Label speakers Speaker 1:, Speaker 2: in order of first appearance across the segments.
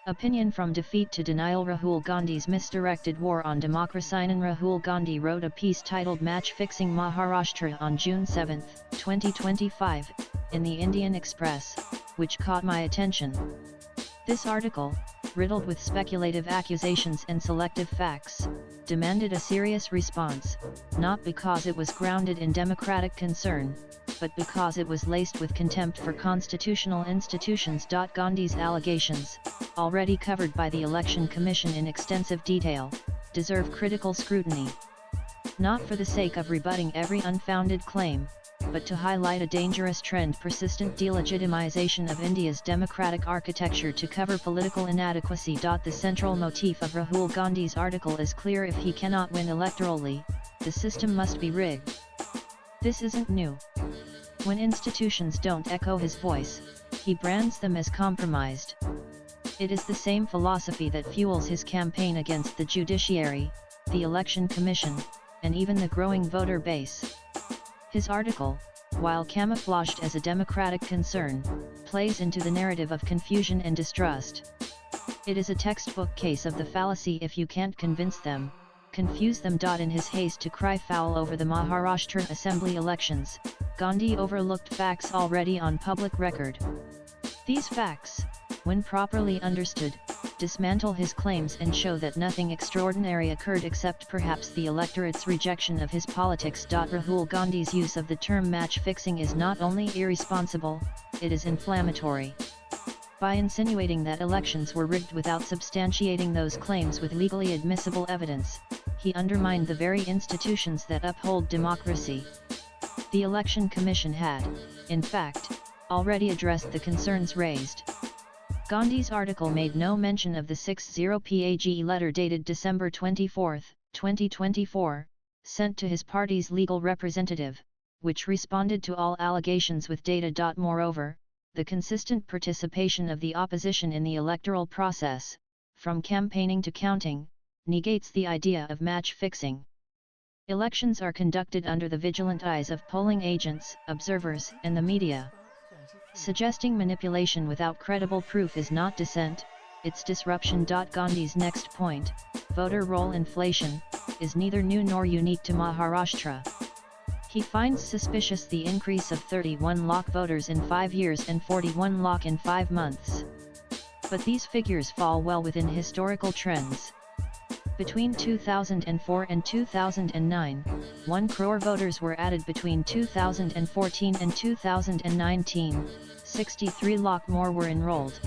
Speaker 1: Opinion from defeat to denial. Rahul Gandhi's misdirected war on democracy. Rahul Gandhi wrote a piece titled Match Fixing Maharashtra on June 7, 2025, in the Indian Express, which caught my attention. This article, riddled with speculative accusations and selective facts, demanded a serious response, not because it was grounded in democratic concern, but because it was laced with contempt for constitutional institutions. Gandhi's allegations, already covered by the Election Commission in extensive detail, deserve critical scrutiny. Not for the sake of rebutting every unfounded claim, but to highlight a dangerous trend: persistent delegitimization of India's democratic architecture to cover political inadequacy. The central motif of Rahul Gandhi's article is clear: if he cannot win electorally, the system must be rigged. This isn't new. When institutions don't echo his voice, he brands them as compromised. It is the same philosophy that fuels his campaign against the judiciary, the Election Commission, and even the growing voter base. His article, while camouflaged as a democratic concern, plays into the narrative of confusion and distrust. It is a textbook case of the fallacy: if you can't convince them, confuse them. In his haste to cry foul over the Maharashtra Assembly elections, Gandhi overlooked facts already on public record. These facts, when properly understood, dismantle his claims and show that nothing extraordinary occurred except perhaps the electorate's rejection of his politics. Rahul Gandhi's use of the term match fixing is not only irresponsible, it is inflammatory. By insinuating that elections were rigged without substantiating those claims with legally admissible evidence, he undermined the very institutions that uphold democracy. The Election Commission had, in fact, already addressed the concerns raised. Gandhi's article made no mention of the 60-page letter dated December 24, 2024, sent to his party's legal representative, which responded to all allegations with data. Moreover, the consistent participation of the opposition in the electoral process, from campaigning to counting, negates the idea of match fixing. Elections are conducted under the vigilant eyes of polling agents, observers, and the media. Suggesting manipulation without credible proof is not dissent, it's disruption. Gandhi's next point, voter roll inflation, is neither new nor unique to Maharashtra. He finds suspicious the increase of 31 lakh voters in 5 years and 41 lakh in 5 months. But these figures fall well within historical trends. Between 2004 and 2009, 1 crore voters were added. Between 2014 and 2019, 63 lakh more were enrolled.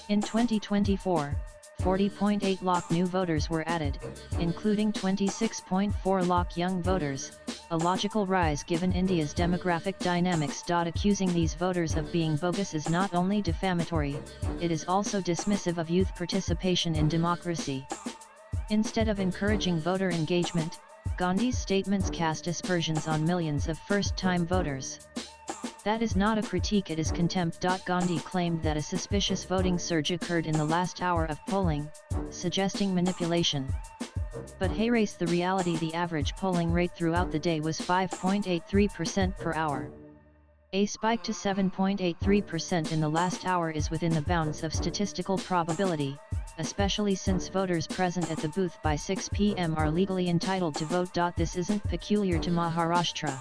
Speaker 1: In 2024, 40.8 lakh new voters were added, including 26.4 lakh young voters, a logical rise given India's demographic dynamics. Accusing these voters of being bogus is not only defamatory, it is also dismissive of youth participation in democracy. Instead of encouraging voter engagement, Gandhi's statements cast aspersions on millions of first-time voters. That is not a critique, it is contempt. Gandhi claimed that a suspicious voting surge occurred in the last hour of polling, suggesting manipulation. But erase the reality: the average polling rate throughout the day was 5.83% per hour. A spike to 7.83% in the last hour is within the bounds of statistical probability, especially since voters present at the booth by 6 p.m. are legally entitled to vote. This isn't peculiar to Maharashtra.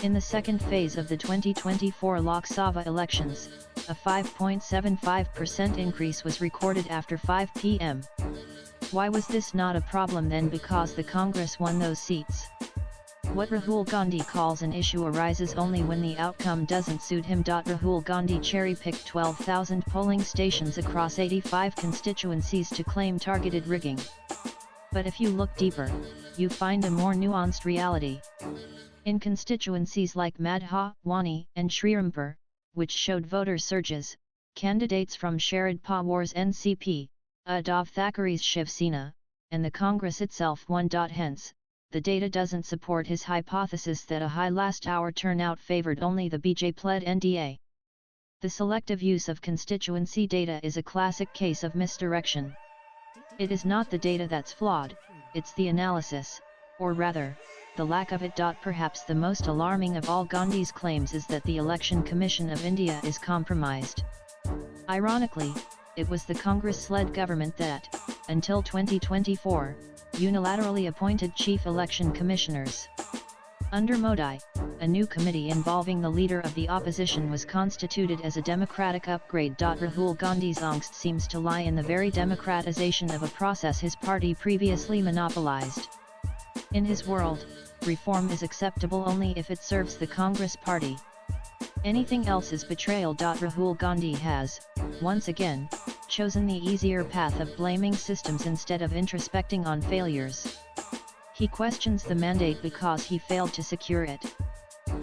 Speaker 1: In the second phase of the 2024 Lok Sabha elections, a 5.75% increase was recorded after 5 p.m. Why was this not a problem then? Because the Congress won those seats. What Rahul Gandhi calls an issue arises only when the outcome doesn't suit him. Rahul Gandhi cherry-picked 12,000 polling stations across 85 constituencies to claim targeted rigging. But if you look deeper, you find a more nuanced reality. In constituencies like Madha, Wani, and Srirampur, which showed voter surges, candidates from Sharad Pawar's NCP, Uddhav Thackeray's Shiv Sena, and the Congress itself won. Hence, the data doesn't support his hypothesis that a high last-hour turnout favored only the BJP-led NDA. The selective use of constituency data is a classic case of misdirection. It is not the data that's flawed, it's the analysis, or rather, the lack of it. Perhaps the most alarming of all Gandhi's claims is that the Election Commission of India is compromised. Ironically, it was the Congress-led government that, until 2024, unilaterally appointed chief election commissioners. Under Modi, a new committee involving the leader of the opposition was constituted as a democratic upgrade. Rahul Gandhi's angst seems to lie in the very democratization of a process his party previously monopolized. In his world, reform is acceptable only if it serves the Congress party. Anything else is betrayal. Rahul Gandhi has, once again, chosen the easier path of blaming systems instead of introspecting on failures. He questions the mandate because he failed to secure it.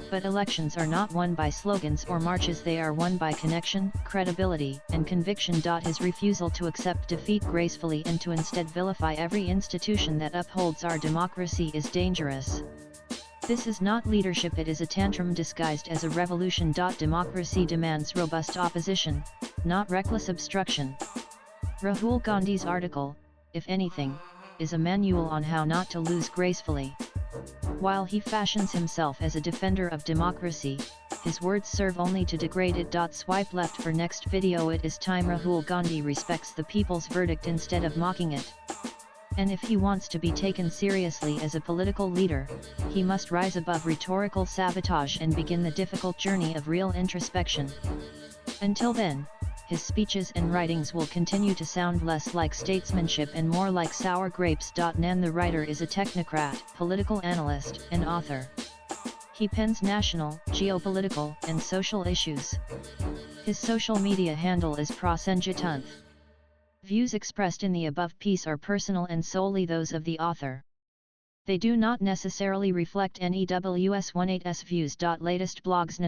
Speaker 1: But elections are not won by slogans or marches, they are won by connection, credibility, and conviction. His refusal to accept defeat gracefully and to instead vilify every institution that upholds our democracy is dangerous. This is not leadership, it is a tantrum disguised as a revolution. Democracy demands robust opposition, not reckless obstruction. Rahul Gandhi's article, if anything, is a manual on how not to lose gracefully. While he fashions himself as a defender of democracy, his words serve only to degrade it. Swipe left for next video. It is time Rahul Gandhi respects the people's verdict instead of mocking it. And if he wants to be taken seriously as a political leader, he must rise above rhetorical sabotage and begin the difficult journey of real introspection. Until then, his speeches and writings will continue to sound less like statesmanship and more like sour grapes. Nan the writer is a technocrat, political analyst, and author. He pens national, geopolitical, and social issues. His social media handle is Prasenjitanth. Views expressed in the above piece are personal and solely those of the author. They do not necessarily reflect NEWS18's views. Latest blogs